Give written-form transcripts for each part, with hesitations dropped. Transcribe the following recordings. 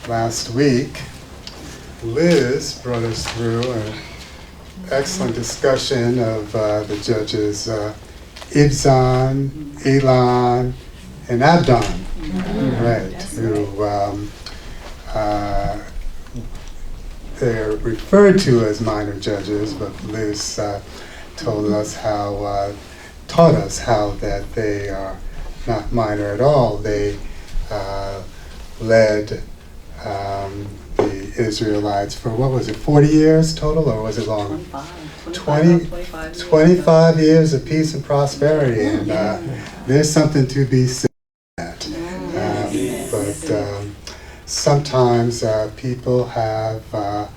last week, Liz brought us through an excellent discussion of the judges Ibzan, Elon, and Abdon, right? Who they're referred to as minor judges, but Liz taught us how that they are not minor at all. They led the Israelites for, what was it, 40 years total, or was it long? 25 years of peace and prosperity, and there's something to be said about that. But sometimes people have a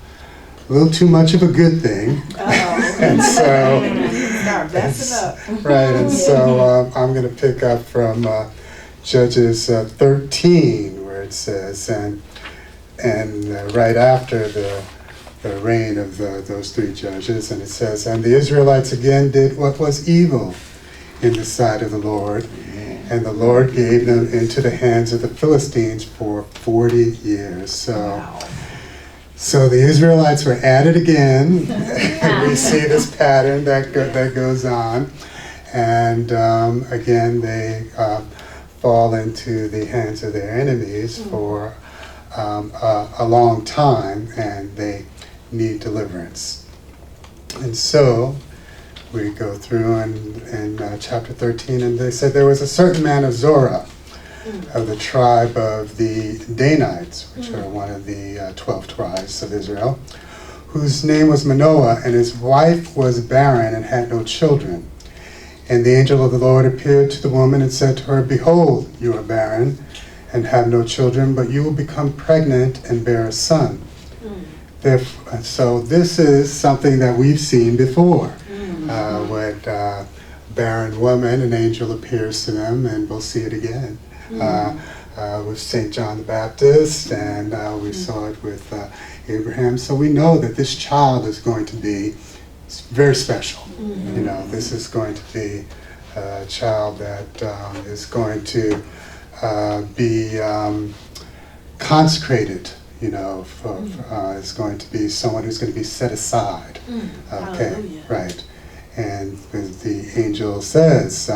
little too much of a good thing, and so right. And so I'm going to pick up from Judges 13, where it says, and right after the reign of those three judges, and it says, and the Israelites again did what was evil in the sight of the Lord, and the Lord gave them into the hands of the Philistines for 40 years. So the Israelites were at it again. We see this pattern that goes on, and again they fall into the hands of their enemies for a long time, and they need deliverance. And so we go through in chapter 13, and they said there was a certain man of Zorah, of the tribe of the Danites, which are one of the 12 tribes of Israel, whose name was Manoah, and his wife was barren and had no children. And the angel of the Lord appeared to the woman and said to her, behold, you are barren and have no children, but you will become pregnant and bear a son. So this is something that we've seen before. When barren woman, an angel appears to them, and we'll see it again. With St. John the Baptist, and we saw it with Abraham. So we know that this child is going to be very special. You know, this is going to be a child that is going to be consecrated. You know, is going to be someone who's going to be set aside. Okay, hallelujah. Right. And the angel says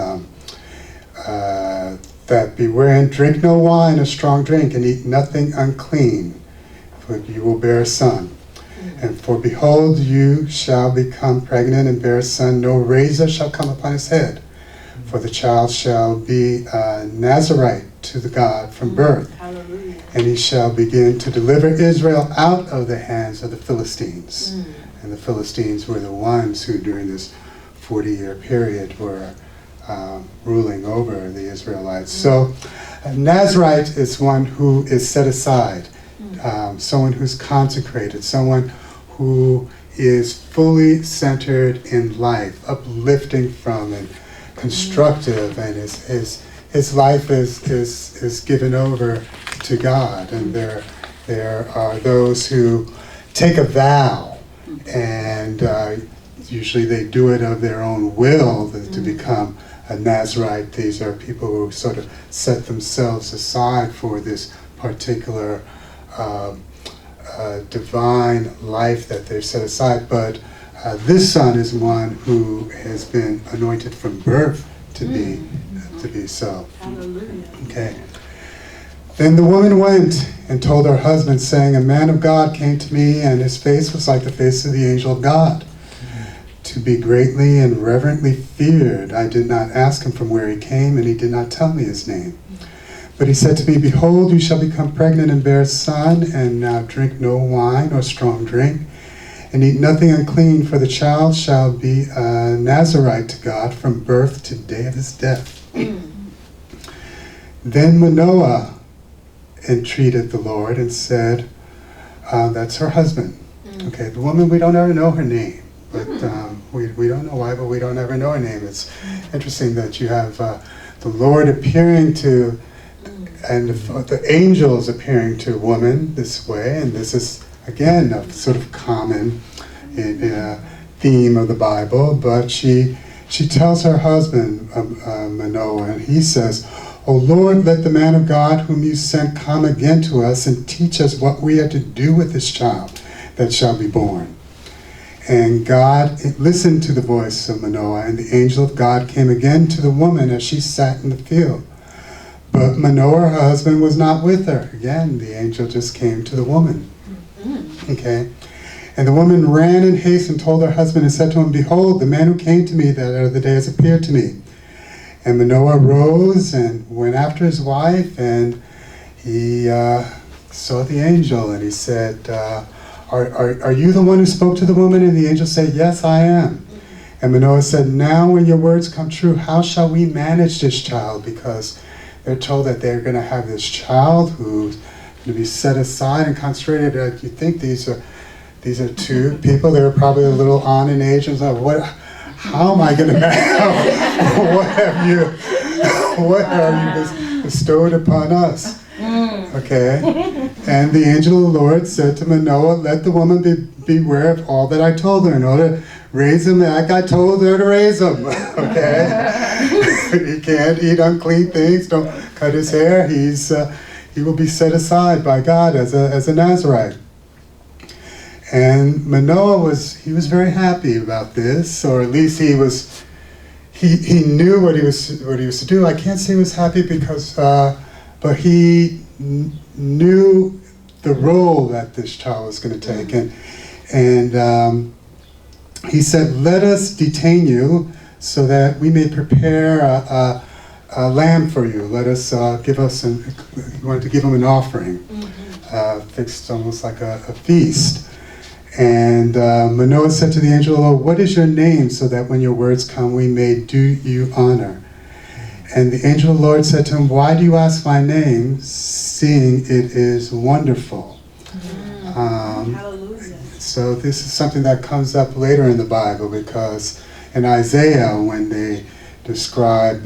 that beware and drink no wine or strong drink, and eat nothing unclean, for you will bear a son. And for behold, you shall become pregnant and bear a son. No razor shall come upon his head, for the child shall be a Nazarite to the God from birth. Hallelujah. And he shall begin to deliver Israel out of the hands of the Philistines. And the Philistines were the ones who, during this 40-year period, were ruling over the Israelites. So a Nazarite is one who is set aside, someone who's consecrated, someone who is fully centered in life, uplifting from and constructive, and his life is given over to God. And there are those who take a vow, and usually they do it of their own will to become a Nazarite. These are people who sort of set themselves aside for this particular divine life that they've set aside. But this son is one who has been anointed from birth to be so. Hallelujah. Okay. Then the woman went and told her husband, saying, a man of God came to me, and his face was like the face of the angel of God, to be greatly and reverently feared. I did not ask him from where he came, and he did not tell me his name. But he said to me, behold, you shall become pregnant and bear a son, and now drink no wine or strong drink, and eat nothing unclean, for the child shall be a Nazarite to God from birth to the day of his death. Then Manoah entreated the Lord and said, that's her husband. Okay, the woman, we don't ever know her name, but we don't know why, but we don't ever know her name. It's interesting that you have the Lord appearing to, and the angels appearing to a woman this way, and this is, again, a sort of common theme of the Bible, but she tells her husband, Manoah, and he says, O Lord, let the man of God whom you sent come again to us and teach us what we are to do with this child that shall be born. And God listened to the voice of Manoah, and the angel of God came again to the woman as she sat in the field. But Manoah, her husband, was not with her. Again, the angel just came to the woman. Okay? And the woman ran in haste and told her husband and said to him, Behold, the man who came to me that other day has appeared to me. And Manoah rose and went after his wife, and he saw the angel, and he said, Are you the one who spoke to the woman? And the angel said, Yes, I am. And Manoah said, Now when your words come true, how shall we manage this child? Because they're told that they're going to have this child who's going to be set aside and consecrated. You think these are two people. They were probably a little on in age, and like, how am I going to manage? What have you bestowed upon us? Okay. And the angel of the Lord said to Manoah, Let the woman beware of all that I told her in order to raise him like I told her to raise him. Okay. He can't eat unclean things. Don't cut his hair. He will be set aside by God as a Nazirite. And Manoah was very happy about this, or at least he knew what he was to do. I can't say he was happy because, but he knew the role that this child was going to take, and he said, "Let us detain you, so that we may prepare a lamb for you. Let us give us he wanted to give him an offering, fixed almost like a feast." And Manoah said to the angel of the Lord, "What is your name, so that when your words come, we may do you honor?" And the angel of the Lord said to him, "Why do you ask my name, seeing it is wonderful?" Hallelujah. So this is something that comes up later in the Bible, because in Isaiah, when they describe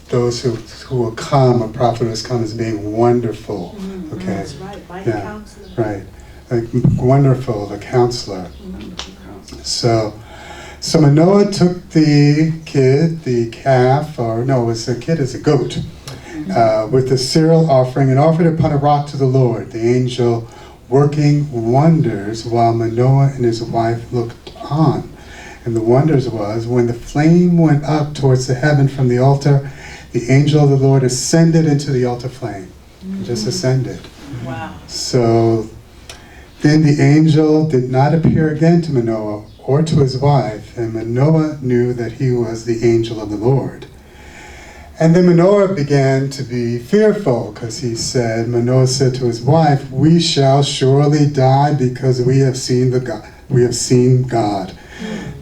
those who will come, a prophet has come, as being wonderful. Okay. That's right. Mighty counselor. Right. Like wonderful, the counselor. So Manoah took the kid, the calf, or no, it was a kid as a goat, with the cereal offering, and offered it upon a rock to the Lord, the angel working wonders while Manoah and his wife looked on. And the wonders was, when the flame went up towards the heaven from the altar, the angel of the Lord ascended into the altar flame. Just ascended. Wow. So then the angel did not appear again to Manoah or to his wife, and Manoah knew that he was the angel of the Lord. And then Manoah began to be fearful, because Manoah said to his wife, "We shall surely die, because we have seen God."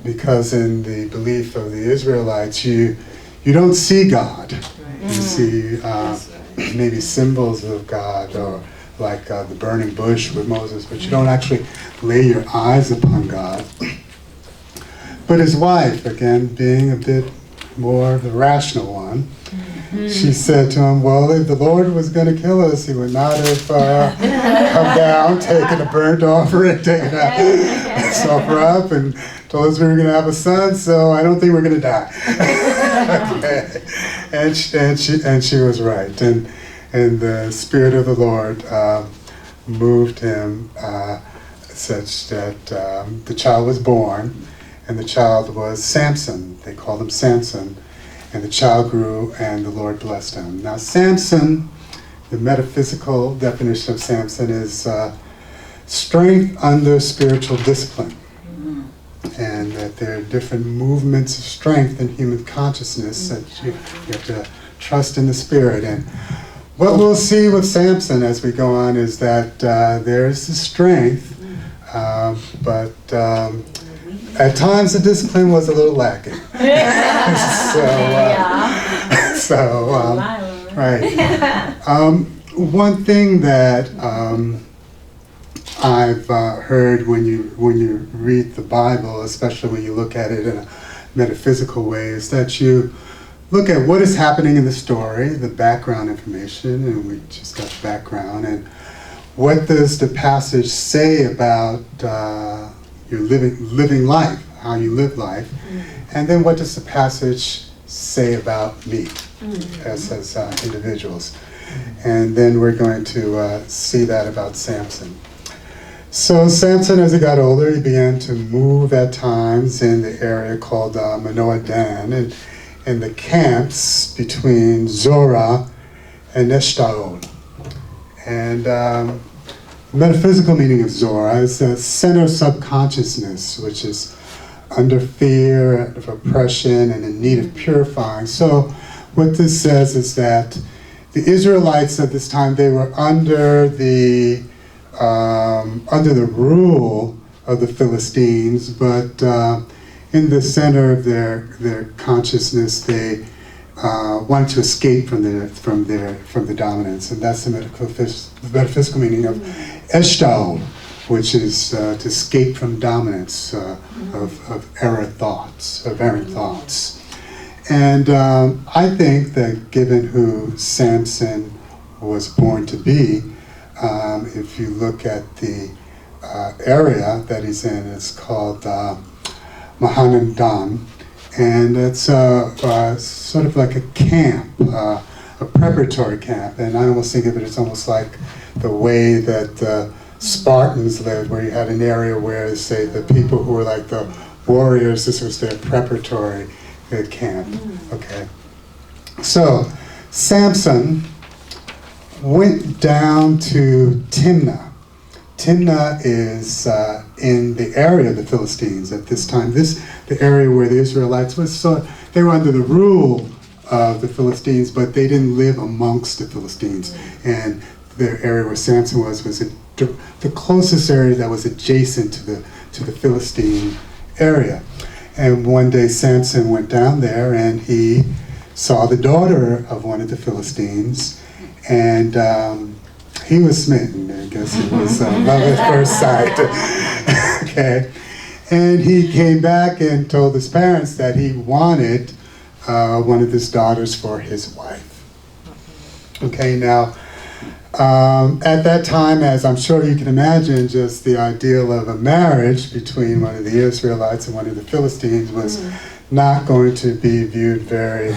Because in the belief of the Israelites, you don't see God. You see maybe symbols of God, or like the burning bush with Moses, but you don't actually lay your eyes upon God. But his wife, again, being a bit more the rational one, she said to him, "Well, if the Lord was going to kill us, he would not have come down, taken a burnt offering, taken a sulfur up, and told us we were going to have a son, so I don't think we're going to die." Okay. And she was right. And the Spirit of the Lord moved him such that the child was born, and the child was Samson. They called him Samson. And the child grew, and the Lord blessed him. Now Samson, the metaphysical definition of Samson is strength under spiritual discipline. And that there are different movements of strength in human consciousness that you have to trust in the Spirit. And what we'll see with Samson as we go on is that there's the strength, but at times the discipline was a little lacking. Right. One thing that I've heard when you read the Bible, especially when you look at it in a metaphysical way, is that you look at what is happening in the story, the background information, and we just got the background, and what does the passage say about your living life, how you live life, and then what does the passage say about me as individuals. And then we're going to see that about Samson. So Samson, as he got older, he began to move at times in the area called Manoah Dan, and in the camps between Zorah and Eshtaol. And metaphysical meaning of Zorah is the center of subconsciousness, which is under fear of oppression and in need of purifying. So what this says is that the Israelites at this time, they were under the rule of the Philistines, but in the center of their consciousness, they wanted to escape from the dominance, and that's the metaphysical meaning of Eshtaol, which is to escape from dominance of errant thoughts. And I think that given who Samson was born to be, if you look at the area that he's in, it's called Mahanandam, and it's sort of like a camp, a preparatory camp, and I almost think of it as almost like the way that the Spartans lived, where you had an area where, say, the people who were like the warriors, this was their preparatory camp. Okay. So Samson went down to Timnah. Timnah is in the area of the Philistines at this time. The area where the Israelites was, so they were under the rule of the Philistines, but they didn't live amongst the Philistines. And the area where Samson was the closest area that was adjacent to the Philistine area. And one day Samson went down there and he saw the daughter of one of the Philistines, and he was smitten. I guess it was love at first sight. Okay. And he came back and told his parents that he wanted one of his daughters for his wife. Okay, now, at that time, as I'm sure you can imagine, just the ideal of a marriage between one of the Israelites and one of the Philistines was not going to be viewed very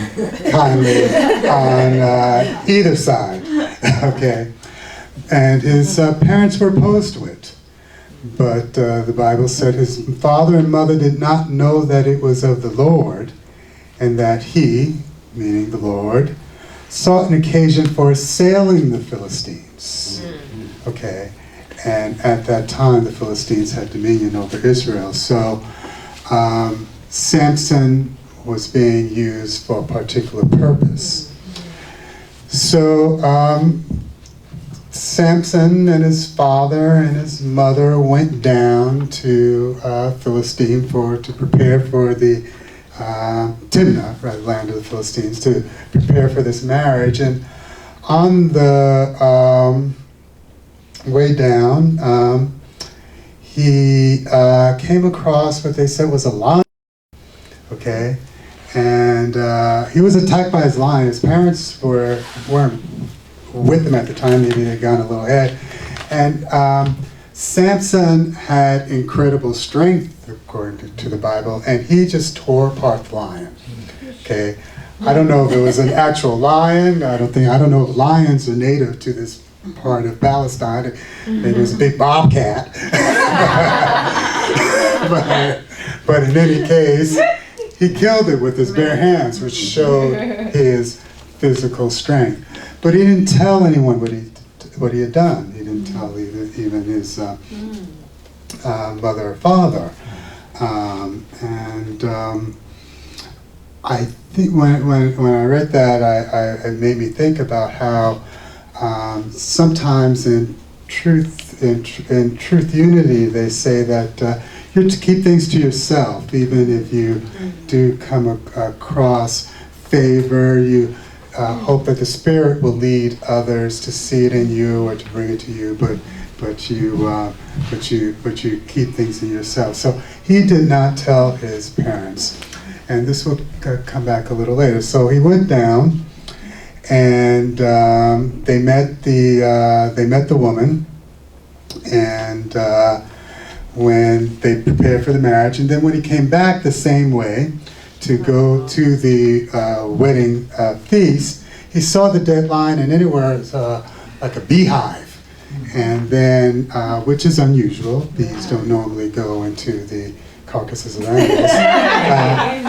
kindly on either side. Okay. And his parents were opposed to it. But the Bible said his father and mother did not know that it was of the Lord, and that he, meaning the Lord, sought an occasion for assailing the Philistines. Okay. And at that time, the Philistines had dominion over Israel. So Samson was being used for a particular purpose. So Samson and his father and his mother went down to Philistine to prepare for the Timnah, right, land of the Philistines, to prepare for this marriage. And on the way down, he came across what they said was a lion. Okay, and he was attacked by his lion. His parents weren't with him at the time. Maybe they'd gone a little ahead. And Samson had incredible strength, according to the Bible, and he just tore apart the lion. Okay, I don't know if it was an actual lion. I don't know if lions are native to this part of Palestine. Maybe it was a big bobcat. but in any case, he killed it with his bare hands, which showed his physical strength. But he didn't tell anyone what he had done. He didn't tell even his mother or father. I think when I read that, it made me think about how sometimes in truth unity, they say that you're to keep things to yourself, even if you do come across favor. You hope that the Spirit will lead others to see it in you or to bring it to you, but you keep things in yourself. So he did not tell his parents, and this will come back a little later. So he went down, and they met the woman, and when they prepared for the marriage, and then when he came back the same way to go to the wedding feast, he saw the dead lion, and anywhere it's like a beehive. And then, which is unusual, bees don't normally go into the carcasses of animals.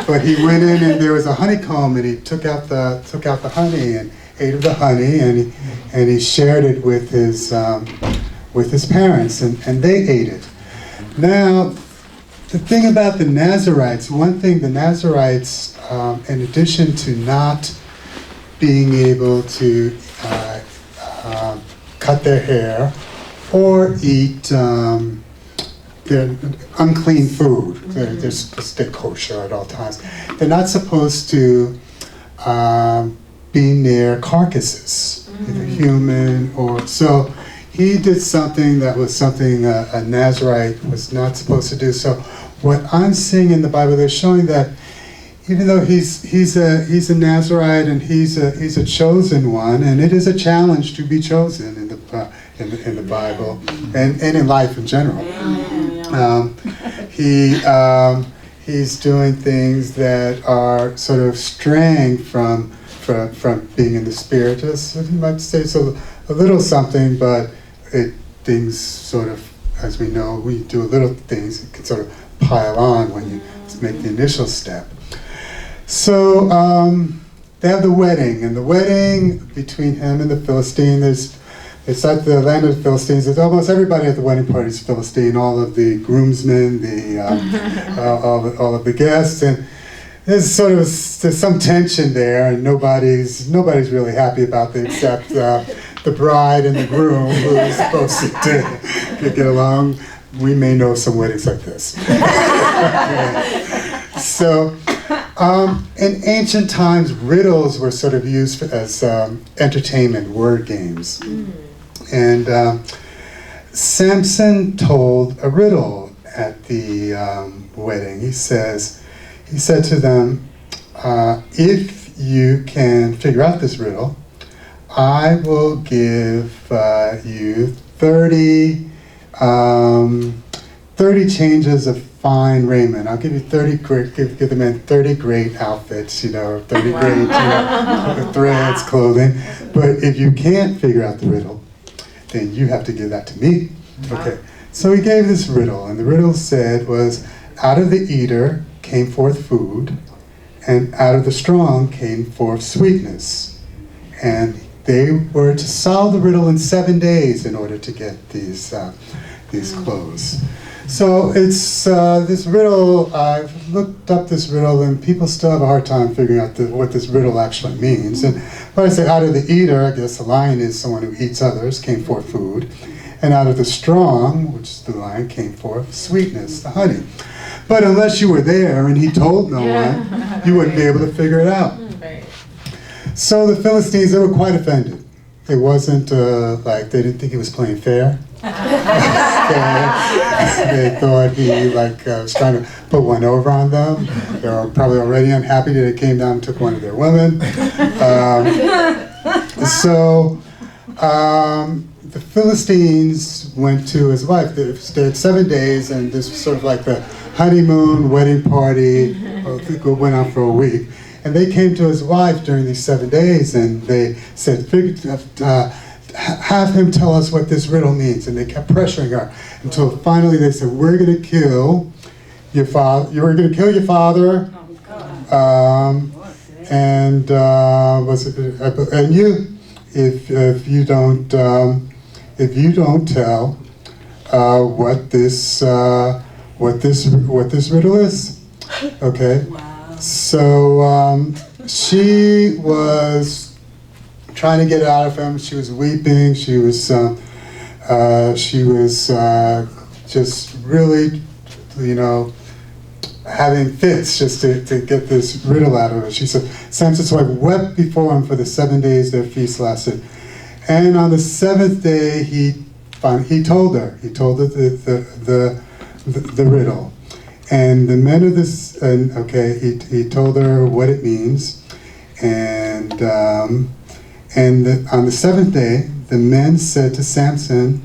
But he went in, and there was a honeycomb, and he took out the honey and ate of the honey, and he shared it with his parents, and they ate it. Now, the thing about the Nazarites, one thing the Nazarites, in addition to not being able to cut their hair or eat their unclean food, they're supposed to stay kosher at all times. They're not supposed to be near carcasses, either human or so. He did something that was something a Nazarite was not supposed to do. So what I'm seeing in the Bible, they're showing that even though he's a Nazarite and he's a chosen one, and it is a challenge to be chosen in the Bible and in life in general. He's doing things that are sort of straying from being in the spirit. You might say it's a little something, but things sort of, as we know, we do little things, it can sort of pile on when you make the initial step. So they have the wedding, and the wedding between him and the Philistine, it's like the land of the Philistines. It's almost everybody at the wedding party is Philistine, all of the groomsmen, all of the guests, and there's some tension there, and nobody's really happy about it except the bride and the groom, who is supposed to get along. We may know some weddings like this. So, in ancient times, riddles were sort of used as entertainment, word games. And Samson told a riddle at the wedding. He said to them, if you can figure out this riddle, I will give you 30 changes of fine raiment. I'll give you 30 great, give the men 30 great outfits, 30 great threads, clothing. But if you can't figure out the riddle, then you have to give that to me. Okay. So he gave this riddle, and the riddle was, out of the eater came forth food, and out of the strong came forth sweetness. And they were to solve the riddle in 7 days in order to get these clothes. So it's this riddle. I've looked up this riddle, and people still have a hard time figuring out what this riddle actually means. And when I say out of the eater, I guess the lion is someone who eats others, came forth food. And out of the strong, which is the lion, came forth sweetness, the honey. But unless you were there and he told no one, you wouldn't be able to figure it out. So the Philistines, they were quite offended. It wasn't like they didn't think he was playing fair. They thought he was trying to put one over on them. They were probably already unhappy that he came down and took one of their women. So the Philistines went to his wife. They stayed 7 days, and this was sort of like the honeymoon wedding party. It went on for a week. And they came to his wife during these 7 days, and they said, have him tell us what this riddle means. And they kept pressuring her until finally they said, we're going to kill your father. You're going to kill your father. And you, if you don't tell what this riddle is. Okay. So she was trying to get it out of him. She was weeping. She was just really, having fits just to get this riddle out of her. She said, Samson's wife wept before him for the 7 days their feast lasted. And on the 7th day, he told her the riddle. And the men of this, he told her what it means. And on the 7th day, the men said to Samson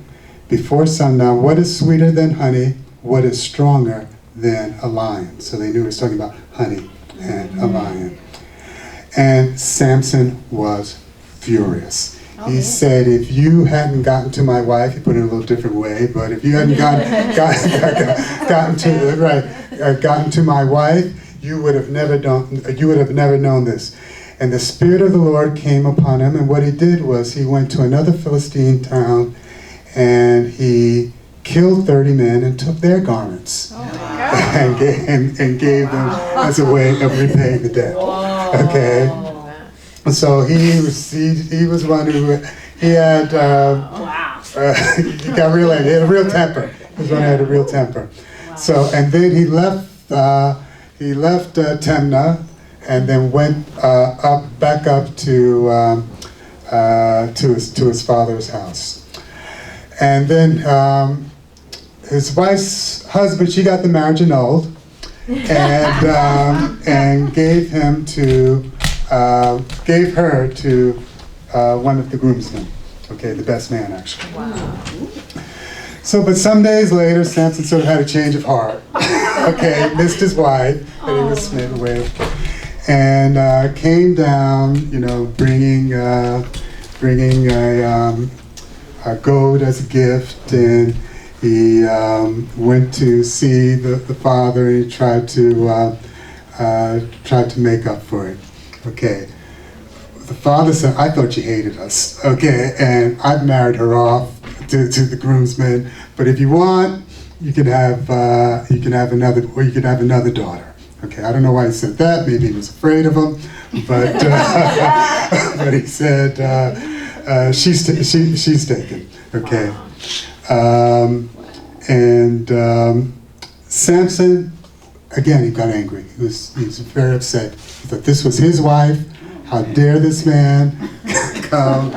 before sundown, what is sweeter than honey? What is stronger than a lion? So they knew he was talking about honey and a lion. And Samson was furious. He said, if you hadn't gotten to my wife, he put it in a little different way, but if you hadn't gotten to my wife, you would have never known this. And the Spirit of the Lord came upon him, and what he did was he went to another Philistine town, and he killed 30 men and took their garments and gave them as a way of repaying the debt. Okay. So he was one who he had he got real angry. He had a real temper. He was one who had a real temper. So and then he left Timnah and then went back up to his father's house. And then his wife's husband, she got the marriage annulled and gave her to one of the groomsmen. Okay, the best man actually. Wow. So, but some days later, Samson sort of had a change of heart. Okay, missed his wife that he was smitten with, and came down, bringing a goat as a gift, and he went to see the father. He tried to make up for it. Okay. The father said, "I thought you hated us." Okay, and I've married her off to the groomsmen. But if you want, you can have another daughter. Okay, I don't know why he said that. Maybe he was afraid of him, but but he said she's taken. Okay, Samson, again, he got angry. He was very upset. He thought this was his wife. How dare this man come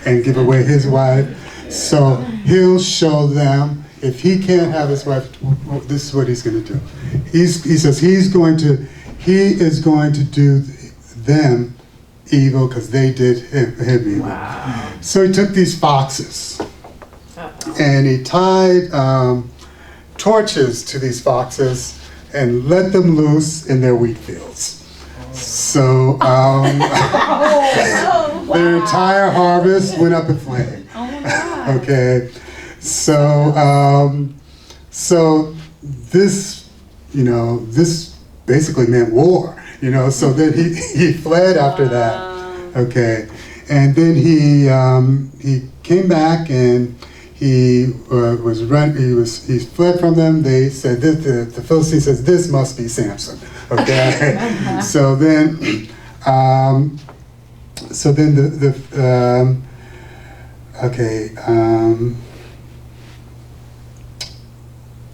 and give away his wife? So he'll show them, if he can't have his wife, this is what he's going to do. He says he is going to do them evil because they did him evil. Wow. So he took these foxes and he tied torches to these foxes and let them loose in their wheat fields. So their entire harvest went up in flame. Okay, so this basically meant war. So then he fled after that. Okay, and then he came back and he he fled from them. They said the Philistine says this must be Samson. Okay, so then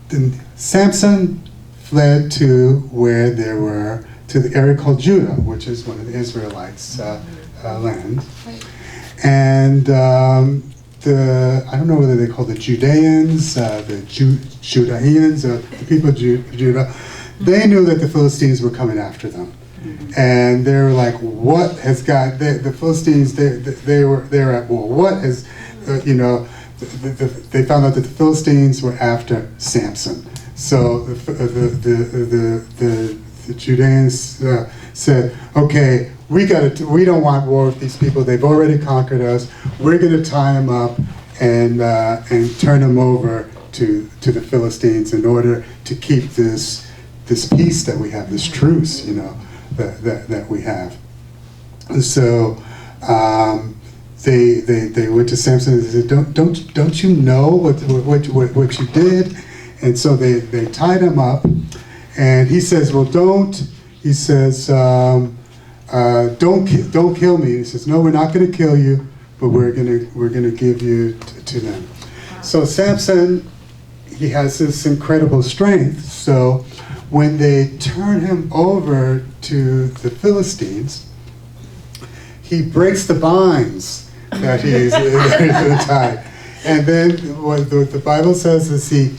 then Samson fled to the area called Judah, which is one of the Israelites' land, and I don't know whether they call the Judeans, the Judeans, the people of Judah. They knew that the Philistines were coming after them, and they were like, "What has got the Philistines? They were at war. What has they found out that the Philistines were after Samson. So the Judeans said, "Okay, we don't want war with these people. They've already conquered us. We're going to tie them up and turn them over to the Philistines in order to keep this peace that we have, this truce, that we have." And so they went to Samson and said, "Don't you know what you did?" And so they tied him up, and he says, "Well, don't." He says, "Don't kill me." He says, "No, we're not going to kill you, but we're gonna give you to them." So Samson, he has this incredible strength. So when they turn him over to the Philistines, he breaks the binds that he's tied. And then what the Bible says is he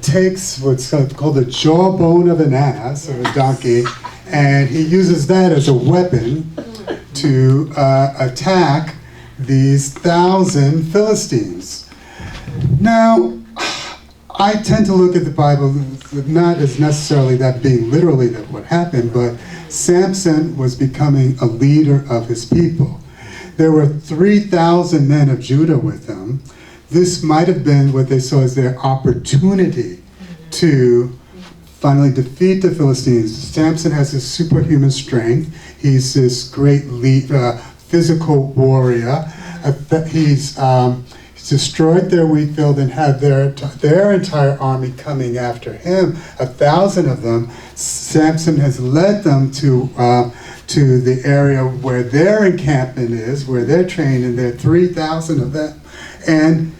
takes what's called the jawbone of an ass, or a donkey, and he uses that as a weapon to attack these 1,000 Philistines. Now, I tend to look at the Bible not as necessarily that being literally that what happened, but Samson was becoming a leader of his people. There were 3,000 men of Judah with him. This might have been what they saw as their opportunity to finally defeat the Philistines. Samson has this superhuman strength. He's this great physical warrior. He's destroyed their wheat field and had their entire army coming after him, 1,000 of them. Samson has led them to the area where their encampment is, where they're trained, and there are 3,000 of them. And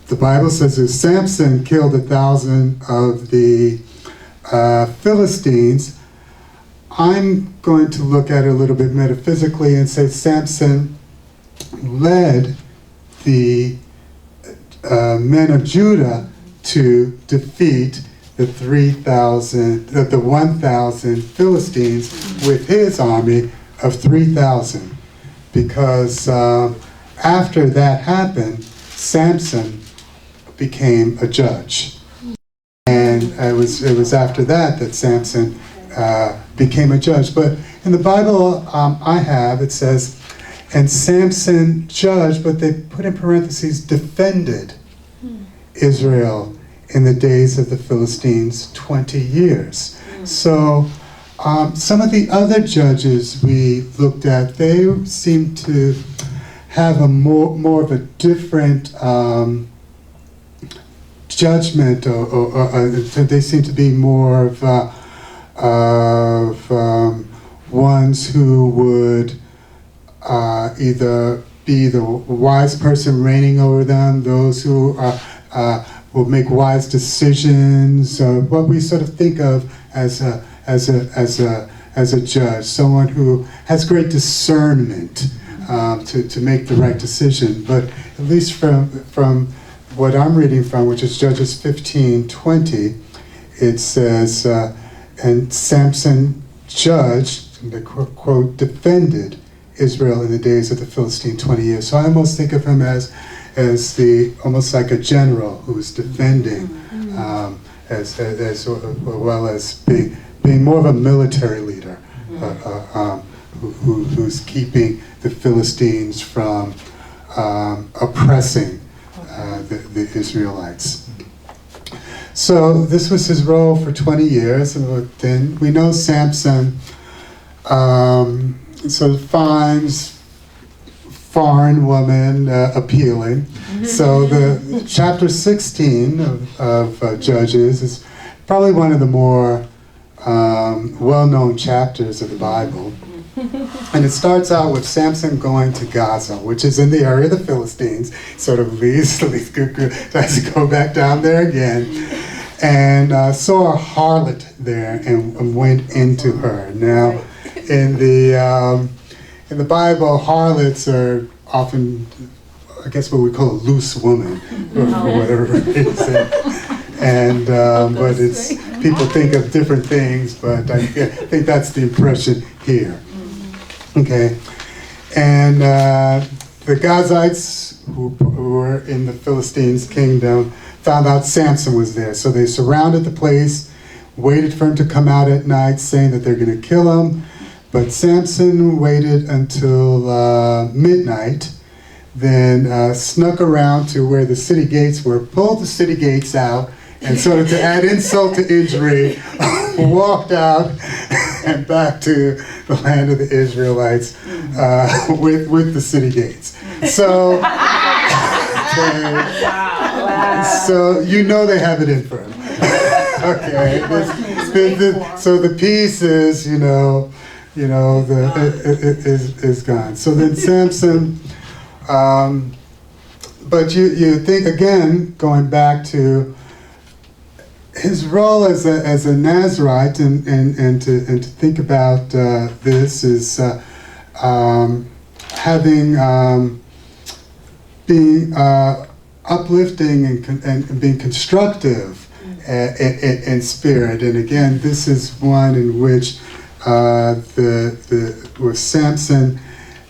the Bible says that Samson killed 1,000 of the Philistines. I'm going to look at it a little bit metaphysically and say Samson led the men of Judah to defeat the 1,000 Philistines with his army of 3,000. Because after that happened, Samson became a judge. And it was after that Samson became a judge. But in the Bible it says, and Samson judged, but they put in parentheses, defended Israel in the days of the Philistines 20 years. So some of the other judges we looked at, they seem to have a more of a different judgment, or they seem to be more of ones who would either be the wise person reigning over them, those who will make wise decisions, what we sort of think of as a judge, someone who has great discernment to make the right decision. But at least from what I'm reading from, which is Judges 15:20, it says, and Samson judged, and they quote, defended Israel in the days of the Philistine 20 years. So I almost think of him as almost like a general who's defending, as well as being more of a military leader, who's keeping the Philistines from oppressing the Israelites. So this was his role for 20 years, and then we know Samson sort of finds foreign woman appealing. So the chapter 16 of Judges is probably one of the more well-known chapters of the Bible. And it starts out with Samson going to Gaza, which is in the area of the Philistines. Sort of has to go back down there again, and saw a harlot there and went into her. Now, in the Bible, harlots are often, I guess, what we call a loose woman, for whatever reason. And but people think of different things, but I think that's the impression here. Okay, and the Gazites who were in the Philistines' kingdom found out Samson was there, so they surrounded the place, waited for him to come out at night, saying that they're going to kill him. But Samson waited until midnight, then snuck around to where the city gates were, pulled the city gates out, and sort of to add insult to injury, walked out and back to the land of the Israelites with the city gates. So, so you know they have it in for him. Okay, so the peace is, is gone. So then Samson, but you think again, going back to his role as a Nazarite, and to think about this is having being uplifting and being constructive in spirit. And again, this is one in which with Samson,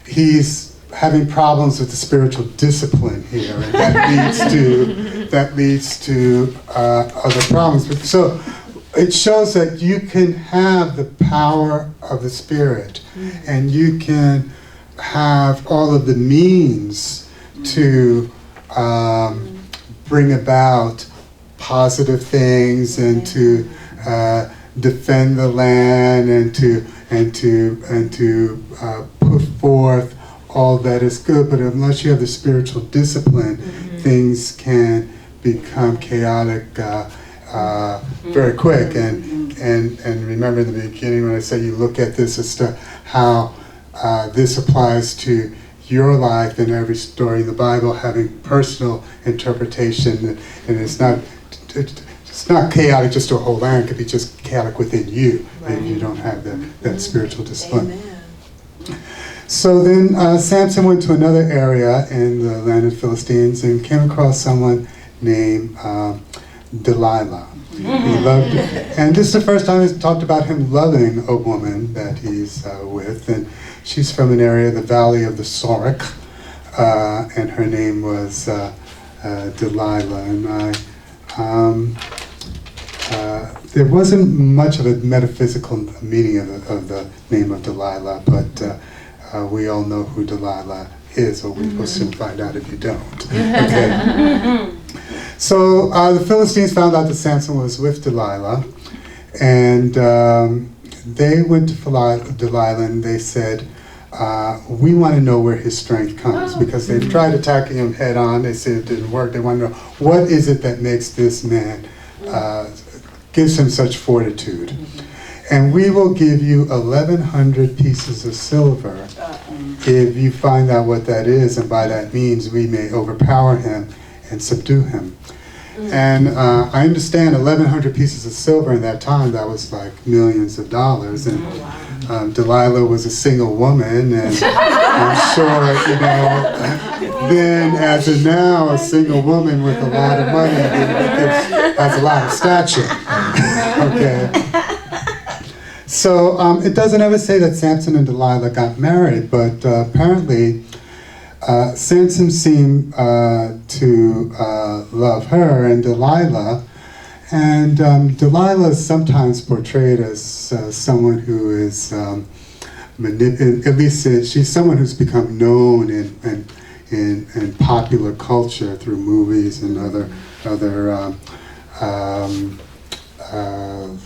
he's having problems with the spiritual discipline here, and that leads to other problems. So it shows that you can have the power of the Spirit, and you can have all of the means to bring about positive things, and to defend the land, and to put forth all that is good. But unless you have the spiritual discipline, things can become chaotic very quick. And remember in the beginning when I said you look at this as to how this applies to your life, and every story in the Bible having personal interpretation, and it's not chaotic just to a whole land. It could be just chaotic within you, if you don't have that spiritual discipline. Amen. So then Samson went to another area in the land of Philistines and came across someone named Delilah. He loved, and this is the first time he's talked about him loving a woman that he's with, and she's from an area, the Valley of the Sorek, and her name was Delilah. And there wasn't much of a metaphysical meaning of the name of Delilah, but we all know who Delilah is, or we will soon find out if you don't. Okay. So the Philistines found out that Samson was with Delilah, and they went to Delilah and they said, we want to know where his strength comes, because they've tried attacking him head on. They said it didn't work. They want to know, what is it that makes this man, gives him such fortitude? And we will give you 1,100 pieces of silver if you find out what that is, and by that means we may overpower him and subdue him. And I understand 1,100 pieces of silver in that time, that was like millions of dollars. And Delilah was a single woman, and I'm sure, then as of now, a single woman with a lot of money has a lot of stature. Okay. So it doesn't ever say that Samson and Delilah got married, but apparently Samson seemed to love her and Delilah, and Delilah is sometimes portrayed as someone who is, at least she's someone who's become known in popular culture through movies and other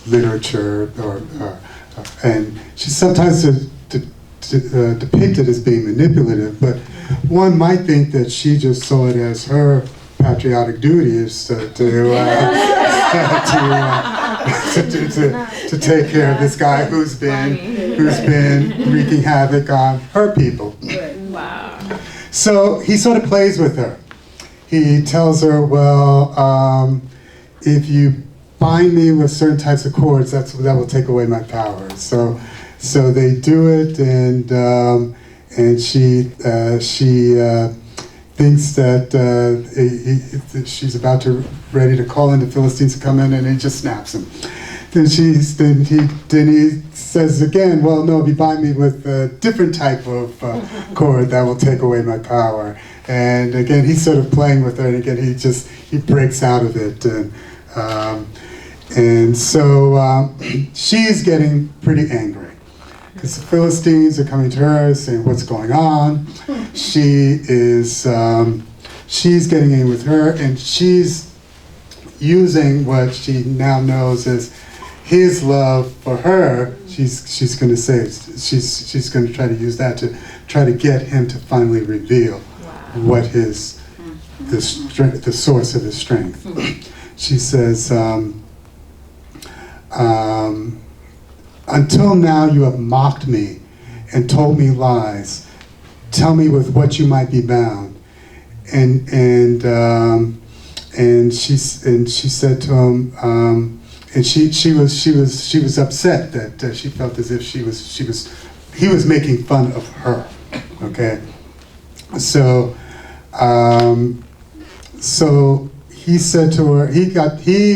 literature, and she's sometimes depicted as being manipulative, but one might think that she just saw it as her patriotic duty is to take care of this guy who's been wreaking havoc on her people. Wow. So he sort of plays with her. He tells her, well, if you bind me with certain types of cords, that will take away my power. So they do it, and she thinks that she's ready to call in the Philistines to come in, and he just snaps him. Then he says again, well, no, if you bind me with a different type of cord, that will take away my power. And again, he's sort of playing with her, and again, he breaks out of it. And so she's getting pretty angry, because the Philistines are coming to her saying, what's going on? She's getting in with her, and she's using what she now knows as his love for her. She's going to say, she's going to try to use that to try to get him to finally reveal what the source of his strength. She says, until now you have mocked me and told me lies. Tell me with what you might be bound. And she said to him, and she was upset that she felt as if he was making fun of her. Okay, so he said to her, he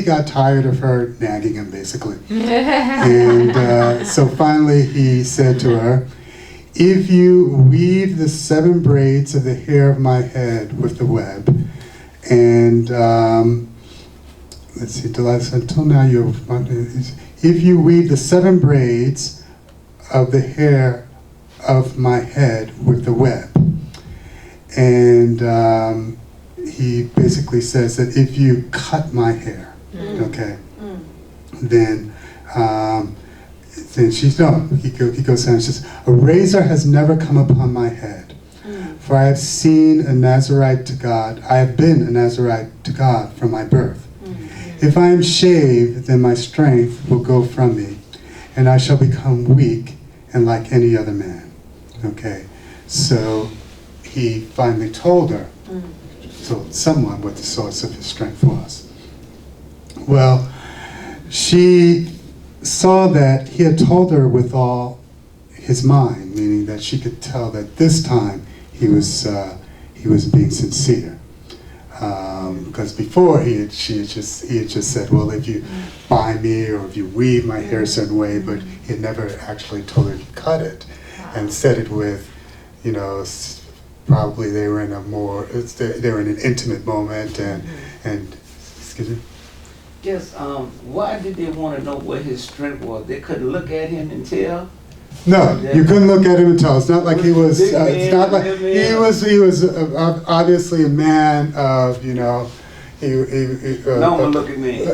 got tired of her nagging him, basically. And so finally he said to her, if you weave the 7 braids of the hair of my head with the web, and let's see, Delilah said, until now if you weave the 7 braids of the hair of my head with the web. And he basically says that if you cut my hair, okay, then she's, no, he goes on and says, a razor has never come upon my head, for I have seen a Nazarite to God, I have been a Nazarite to God from my birth. If I am shaved, then my strength will go from me, and I shall become weak and like any other man. Okay, so he finally told her, told someone what the source of his strength was. Well, she saw that he had told her with all his mind, meaning that she could tell that this time he was being sincere. Because before he had just said, well, if you buy me or if you weave my hair a certain way, but he had never actually told her to cut it, and said it with, you know, probably they were in an intimate moment, and excuse me. Yes. Why did they want to know what his strength was? They couldn't look at him and tell. No, you couldn't look at him and tell. It's not like he was. It's not like he was. He was obviously a man of, you know. No, look at me.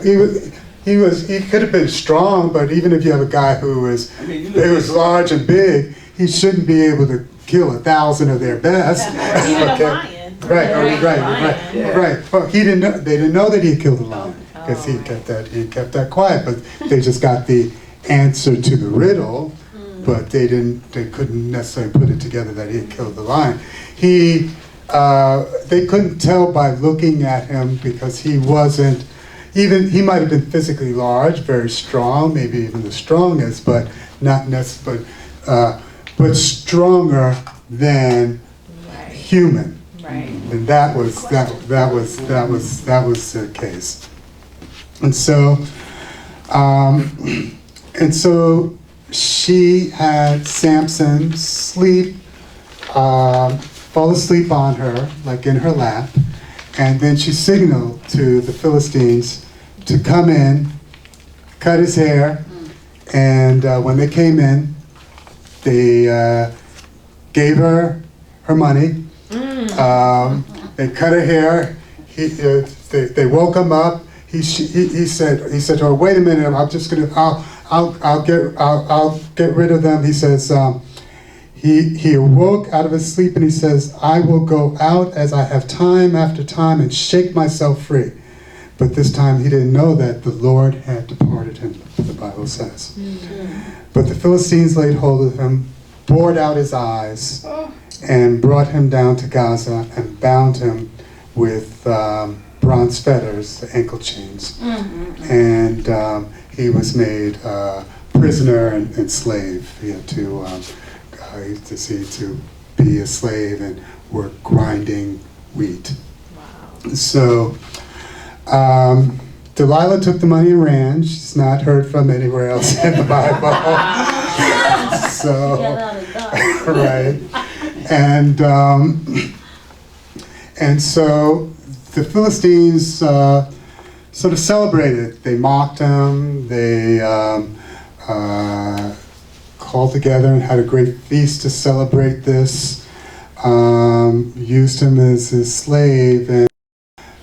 He could have been strong, but even if you have a guy who was, was large and big, he shouldn't be able to kill 1,000 of their best. Even okay. a lion. Right. Well, he didn't know. They didn't know that he had killed a lion because he kept that quiet. But they just got the answer to the riddle. But they couldn't necessarily put it together that he had killed the lion. They couldn't tell by looking at him because he wasn't, he might have been physically large, very strong, maybe even the strongest, but not necessarily, but stronger than human. Right. And that was the case. And so she had Samson fall asleep on her, like in her lap, and then she signaled to the Philistines to come in, cut his hair, and when they came in, they gave her money. They cut her hair. They woke him up. He said to her, "Wait a minute. I'll get rid of them." He says, he awoke out of his sleep and he says, "I will go out as I have time after time and shake myself free." But this time he didn't know that the Lord had departed him, the Bible says. But the Philistines laid hold of him, bored out his eyes, and brought him down to Gaza and bound him with bronze fetters, the ankle chains. And he was made prisoner and slave. He had to be a slave and work grinding wheat. Wow. So Delilah took the money and ran. She's not heard from anywhere else in the Bible. So, right. And so the Philistines sort of celebrated. They mocked him. They called together and had a great feast to celebrate this. Used him as his slave.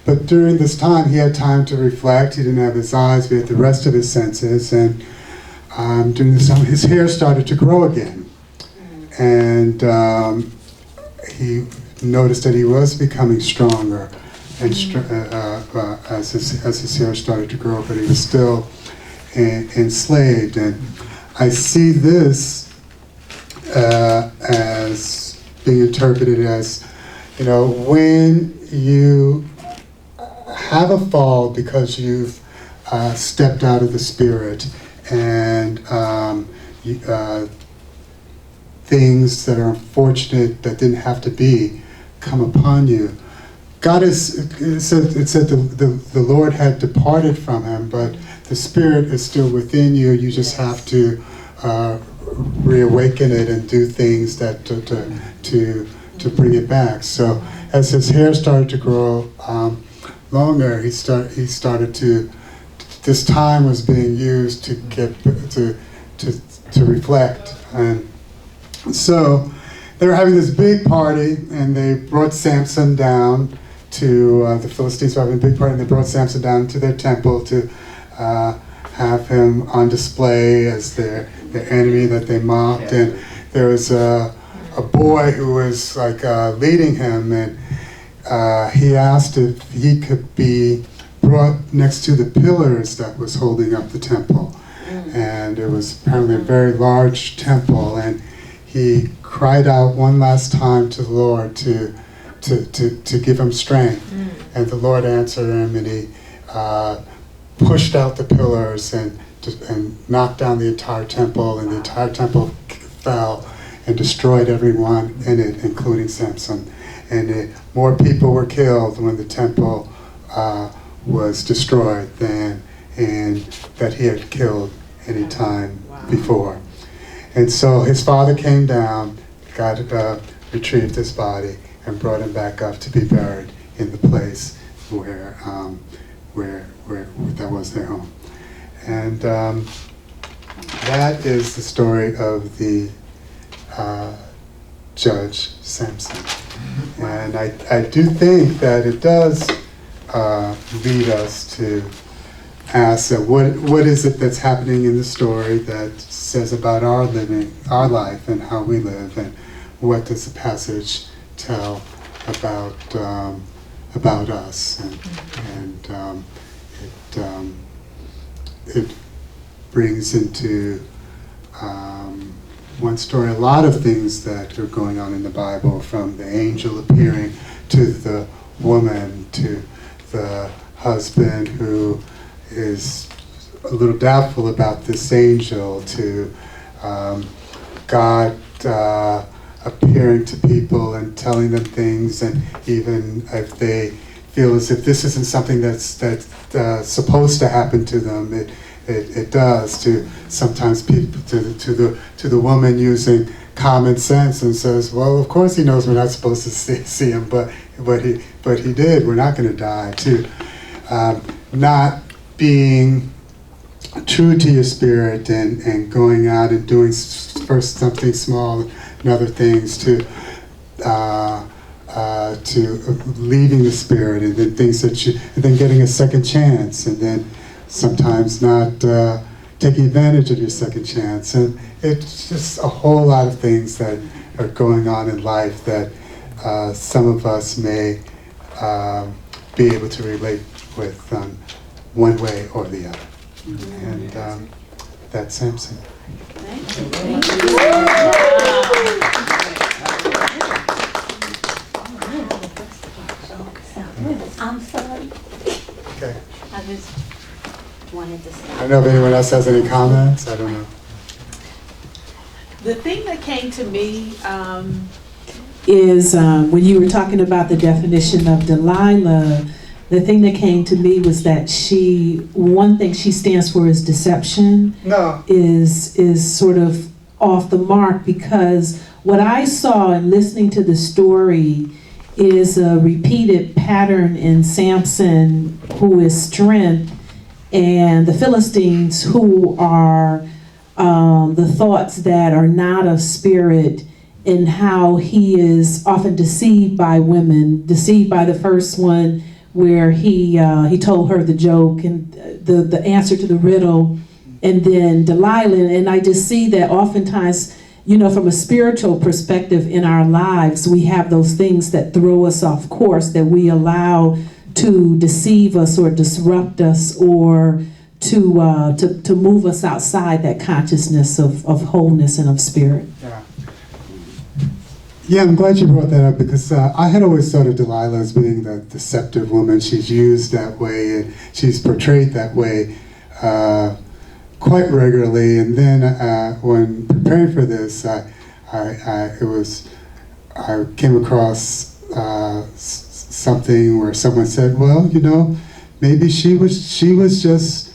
But during this time, he had time to reflect. He didn't have his eyes. He had the rest of his senses. And during this time, his hair started to grow again. And he noticed that he was becoming stronger and as his hair started to grow, but he was still enslaved. And I see this as being interpreted as, you know, when you have a fall because you've stepped out of the Spirit and things that are unfortunate that didn't have to be come upon you. God it said the Lord had departed from him, but the Spirit is still within you. You just have to reawaken it and do things that to bring it back. So as his hair started to grow longer, he started to this time was being used to get to reflect. And so they were having this big party, and they brought Samson down to the Philistines were having a big party, and they brought Samson down to their temple to have him on display as their enemy that they mocked. And there was a boy who was like leading him, and he asked if he could be brought next to the pillars that was holding up the temple. And it was apparently a very large temple, and he cried out one last time to the Lord to give him strength. And the Lord answered him, and he pushed out the pillars and knocked down the entire temple, and the entire temple fell and destroyed everyone in it, including Samson. And more people were killed when the temple was destroyed than that he had killed any time before. And so his father came down, retrieved his body, and brought him back up to be buried in the place where that was their home. And that is the story of the judge Samson. And I do think that it does lead us to ask what is it that's happening in the story that says about our life and how we live, and what does the passage tell about us, and it brings into one story a lot of things that are going on in the Bible, from the angel appearing to the woman, to the husband who is a little doubtful about this angel, to God appearing to people and telling them things, and even if they feel as if this isn't something that's supposed to happen to them, it does. To sometimes people, to the woman using common sense and says, well, of course he knows we're not supposed to see him, but he did. We're not going to die. To not being true to your spirit and going out and doing first something small and other things, to leaving the spirit, and then things and then getting a second chance, and then sometimes not taking advantage of your second chance. And it's just a whole lot of things that are going on in life that some of us may be able to relate with one way or the other. And that's Samson. I'm sorry. Okay. I just wanted to say. I don't know if anyone else has any comments. I don't know. The thing that came to me is when you were talking about the definition of Delilah, the thing that came to me was that one thing she stands for is deception. No. Is sort of off the mark, because what I saw in listening to the story is a repeated pattern in Samson, who is strength, and the Philistines, who are the thoughts that are not of spirit, and how he is often deceived by women, deceived by the first one, where he told her the joke and the answer to the riddle, and then Delilah. And I just see that oftentimes, from a spiritual perspective in our lives, we have those things that throw us off course, that we allow to deceive us or disrupt us, or to move us outside that consciousness of wholeness and of spirit. Yeah, I'm glad you brought that up, because I had always thought of Delilah as being the deceptive woman. She's used that way, and she's portrayed that way quite regularly. And then when preparing for this, I came across something where someone said, well, maybe she was just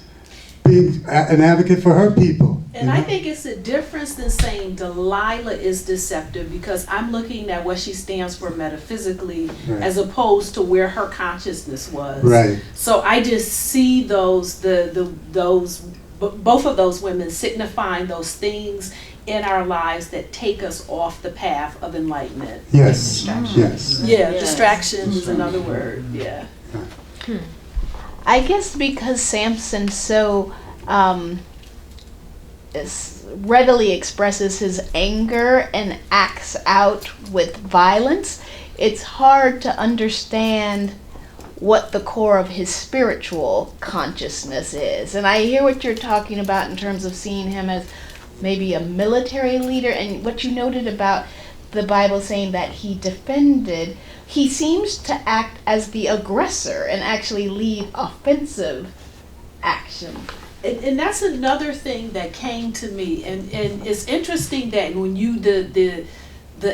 being an advocate for her people. And I think it's a difference than saying Delilah is deceptive, because I'm looking at what she stands for metaphysically, Right. as opposed to where her consciousness was. Right. So I just see those both of those women signifying those things in our lives that take us off the path of enlightenment. Yes. Yes. Yeah, Yes. distraction is another word. Yeah. I guess because Samson so readily expresses his anger and acts out with violence, it's hard to understand what the core of his spiritual consciousness is. And I hear what you're talking about in terms of seeing him as maybe a military leader, and what you noted about the Bible saying that he defended. He seems to act as the aggressor and actually lead offensive action. And that's another thing that came to me, and it's interesting that when you the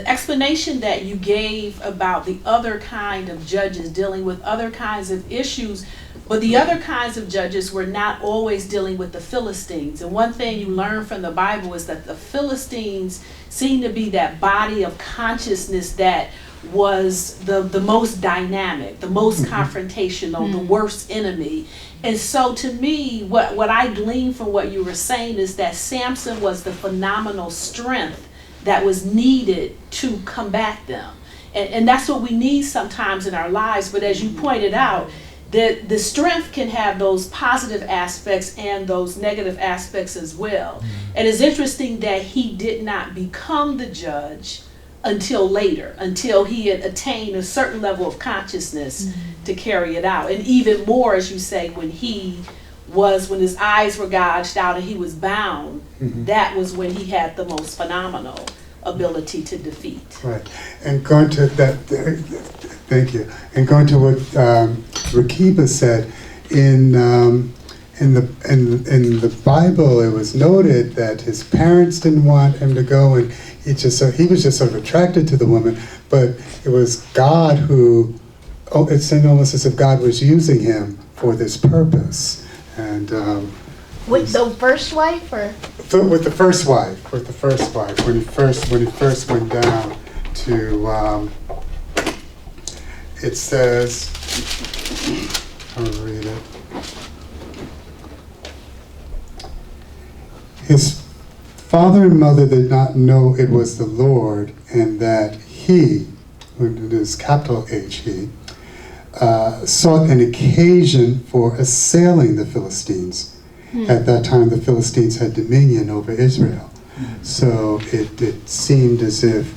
explanation that you gave about the other kind of judges dealing with other kinds of issues, but the other kinds of judges were not always dealing with the Philistines. And one thing you learn from the Bible is that the Philistines seem to be that body of consciousness that was the most dynamic, the most confrontational, the worst enemy. And so to me, what I gleaned from what you were saying is that Samson was the phenomenal strength that was needed to combat them. And that's what we need sometimes in our lives. But as you pointed out, the strength can have those positive aspects and those negative aspects as well. And it's interesting that he did not become the judge until later, until he had attained a certain level of consciousness to carry it out. And even more, as you say, when his eyes were gouged out and he was bound, that was when he had the most phenomenal ability to defeat. Right. And going to that, thank you. And going to what Rakiba said, in the Bible, it was noted that his parents didn't want him to go, and he was just sort of attracted to the woman. But it was God who, it seemed almost as if God was using him for this purpose. And With the first wife, or? with the first wife, when he first went down to, it says, I'll read it. His father and mother did not know it was the Lord, and that he, it is capital H, he, sought an occasion for assailing the Philistines. At that time, the Philistines had dominion over Israel. So it seemed as if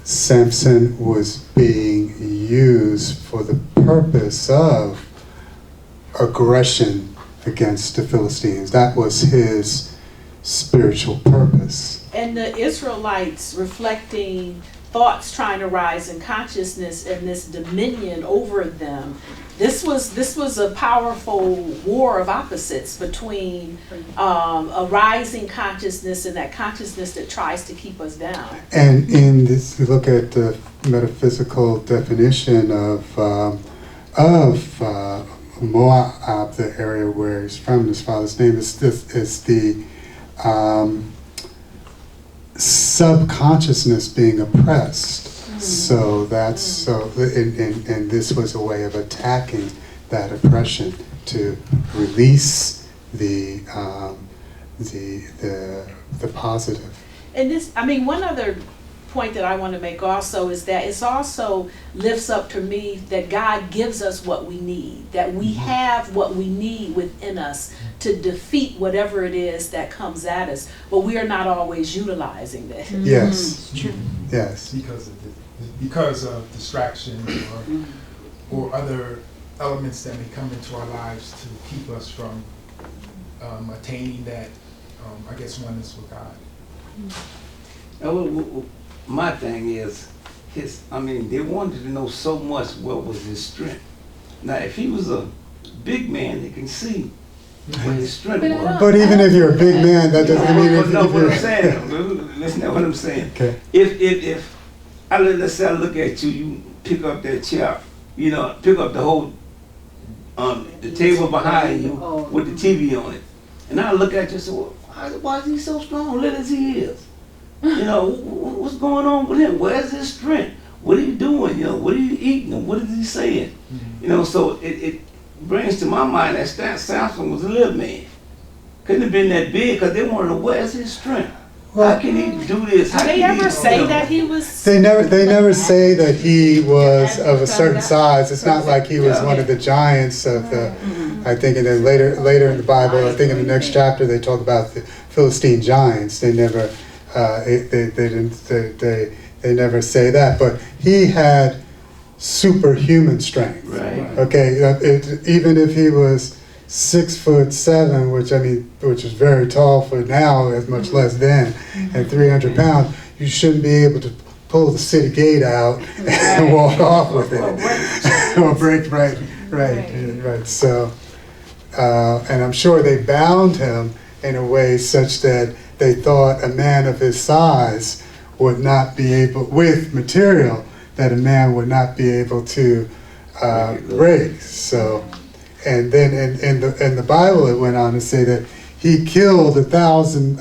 Samson was being used for the purpose of aggression against the Philistines. That was his spiritual purpose. And the Israelites reflecting thoughts trying to rise in consciousness and this dominion over them. This was a powerful war of opposites between a rising consciousness and that consciousness that tries to keep us down. And in this, you look at the metaphysical definition of Moab, the area where he's from, his father's name is the subconsciousness being oppressed. So that's and this was a way of attacking that oppression to release the positive. And this, I mean, one other point that I want to make also is that it's also lifts up to me that God gives us what we need, that we have what we need within us to defeat whatever it is that comes at us, but we are not always utilizing that. Yes. Yes. Because of distractions or other elements that may come into our lives to keep us from attaining that, I guess, oneness with God. My thing is, they wanted to know so much what was his strength. Now, if he was a big man, they can see what his strength was. But even if you're a big man, that doesn't mean if what you're... I'm saying. Listen to what I'm saying. Okay. If let's say I look at you, you pick up that chair, pick up the whole the table behind you with the TV on it. And I look at you and say, well, why is he so strong, little as he is? You know, what's going on with him? Where's his strength? What are you doing? You know, what are you eating? What is he saying? You know, so it brings to my mind that Samson was a little man. Couldn't have been that big because they wanted to know where's his strength. How can he do this? Did they ever say that he was? They never say that he was of a certain size. It's not like he was one of the giants of the. I think, and then later in the Bible, I think in the next chapter they talk about the Philistine giants. They never, they never say that. But he had superhuman strength. Right. Okay, even if he was 6'7", which is very tall for now, as much less then, and 300 pounds, you shouldn't be able to pull the city gate out and walk off with it, or break. Right. So, and I'm sure they bound him in a way such that they thought a man of his size would not be able, with material, that a man would not be able to break. So. And then in the Bible, it went on to say that he killed 1,000.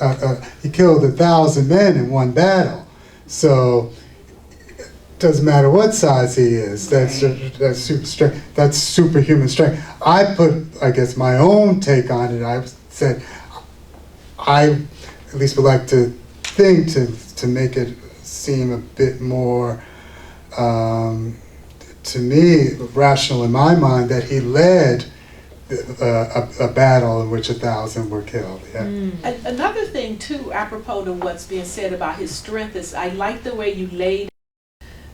He killed 1,000 men in one battle. So it doesn't matter what size he is. That's super strength. That's superhuman strength. I put, I guess, my own take on it. I said I at least would like to think to make it seem a bit more. To me, rational in my mind, that he led a battle in which 1,000 were killed. Yeah. Another thing too, apropos to what's being said about his strength, is I like the way you laid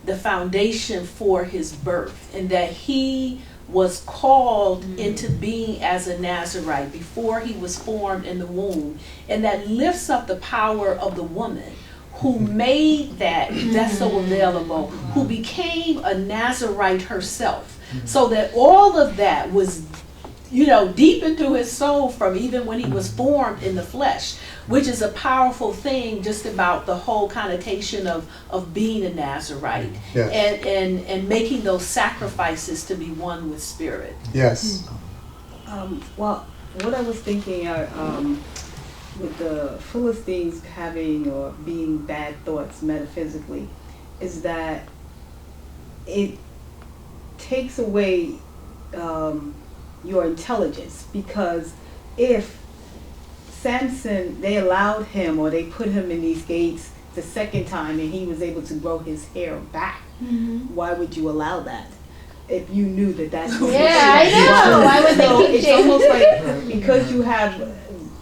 the foundation for his birth, and that he was called into being as a Nazarite before he was formed in the womb, and that lifts up the power of the woman who made that vessel available, who became a Nazarite herself, so that all of that was, you know, deep into his soul from even when he was formed in the flesh, which is a powerful thing just about the whole connotation of being a Nazarite. Yes. and making those sacrifices to be one with spirit. Yes. Well, what I was thinking with the Philistines having or being bad thoughts metaphysically is that it takes away your intelligence, because if Samson, they allowed him or they put him in these gates the second time and he was able to grow his hair back, why would you allow that if you knew that that's what I know. Why would they keep it's almost like, because you have,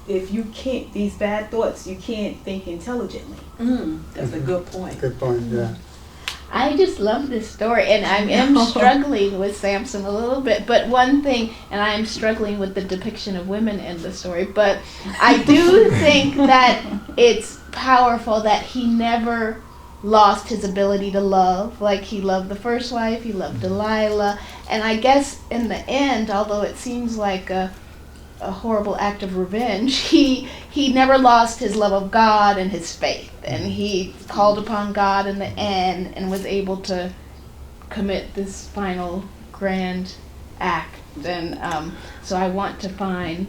if you can't, these bad thoughts, you can't think intelligently. That's a good point. Good point. Yeah. I just love this story, and I am struggling with Samson a little bit, but one thing, and I am struggling with the depiction of women in the story, but I do think that it's powerful that he never lost his ability to love. Like, he loved the first wife, he loved Delilah, and I guess in the end, although it seems like a horrible act of revenge, he never lost his love of God and his faith, and he called upon God in the end and was able to commit this final grand act. And so I want to find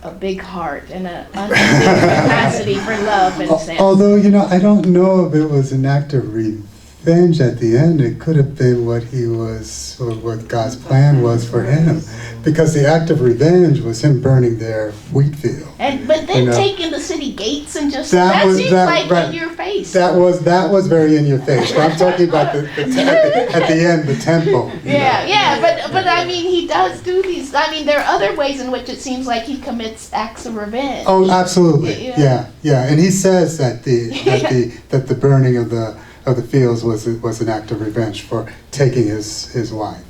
a big heart and an unending capacity for love and sense. Although, you know, I don't know if it was an act of revenge at the end. It could have been what what God's plan was for him. Because the act of revenge was him burning their wheat field. But then taking the city gates and just that seems like in your face. That was very in your face. But I'm talking about at the end, the temple. But I mean, he does do these. I mean, there are other ways in which it seems like he commits acts of revenge. Oh, absolutely. Yeah. And he says that the burning of the fields was an act of revenge for taking his wife.